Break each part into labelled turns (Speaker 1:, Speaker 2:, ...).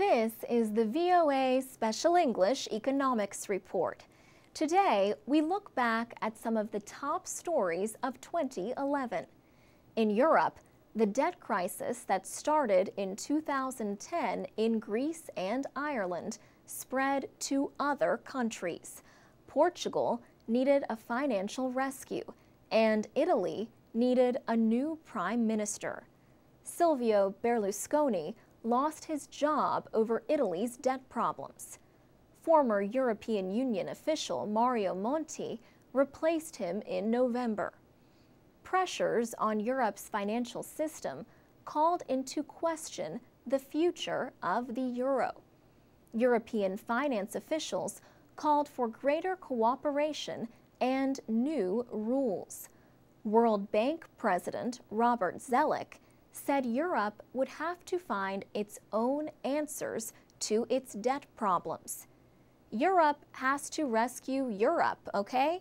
Speaker 1: This is the VOA Special English Economics Report. Today, we look back at some of the top stories of 2011. In Europe, the debt crisis that started in 2010 in Greece and Ireland spread to other countries. Portugal needed a financial rescue, and Italy needed a new prime minister. Silvio Berlusconi lost his job over Italy's debt problems. Former European Union official Mario Monti replaced him in November. Pressures on Europe's financial system called into question the future of the euro. European finance officials called for greater cooperation and new rules. World Bank President Robert Zoellick said Europe would have to find its own answers to its debt problems. Europe has to rescue Europe, okay?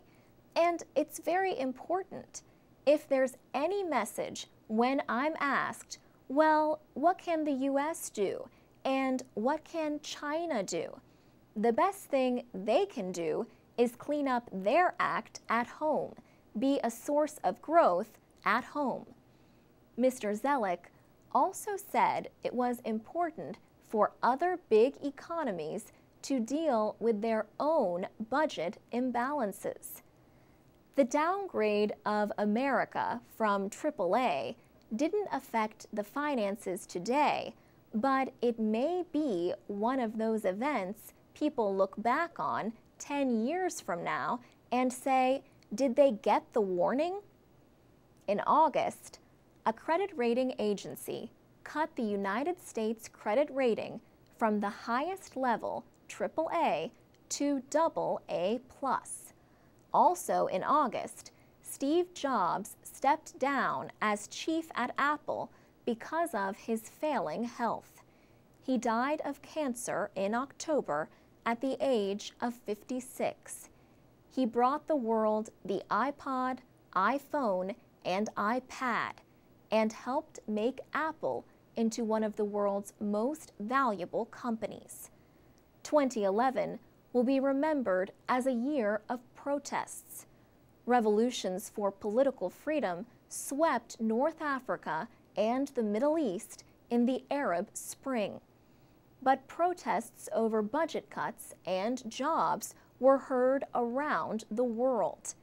Speaker 1: And it's very important. If there's any message when I'm asked, well, what can the US do? And what can China do? The best thing they can do is clean up their act at home, be a source of growth at home. Mr. Zoellick also said it was important for other big economies to deal with their own budget imbalances. The downgrade of America from AAA didn't affect the finances today, but it may be one of those events people look back on 10 years from now and say, did they get the warning? In August, a credit rating agency cut the United States credit rating from the highest level, AAA, to AA+. Also in August, Steve Jobs stepped down as chief at Apple because of his failing health. He died of cancer in October at the age of 56. He brought the world the iPod, iPhone, and iPad, and helped make Apple into one of the world's most valuable companies. 2011 will be remembered as a year of protests. Revolutions for political freedom swept North Africa and the Middle East in the Arab Spring. But protests over budget cuts and jobs were heard around the world.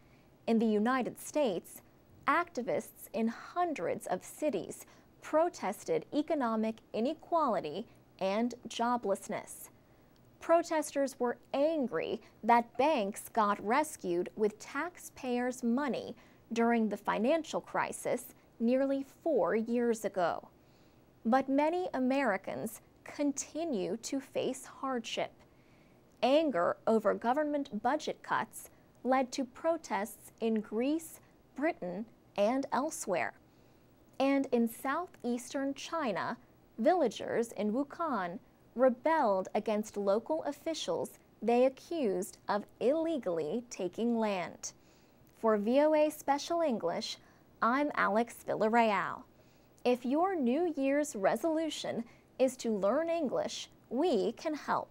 Speaker 1: In the United States, activists in hundreds of cities protested economic inequality and joblessness. Protesters were angry that banks got rescued with taxpayers' money during the financial crisis nearly 4 years ago. But many Americans continue to face hardship. Anger over government budget cuts led to protests in Greece, Britain, and elsewhere. And in southeastern China, villagers in Wuhan rebelled against local officials they accused of illegally taking land. For VOA Special English, I'm Alex Villarreal. If your New Year's resolution is to learn English, we can help.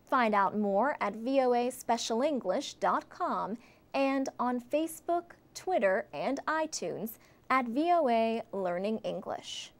Speaker 1: Find out more at voaspecialenglish.com and on Facebook, Twitter, and iTunes at VOA Learning English.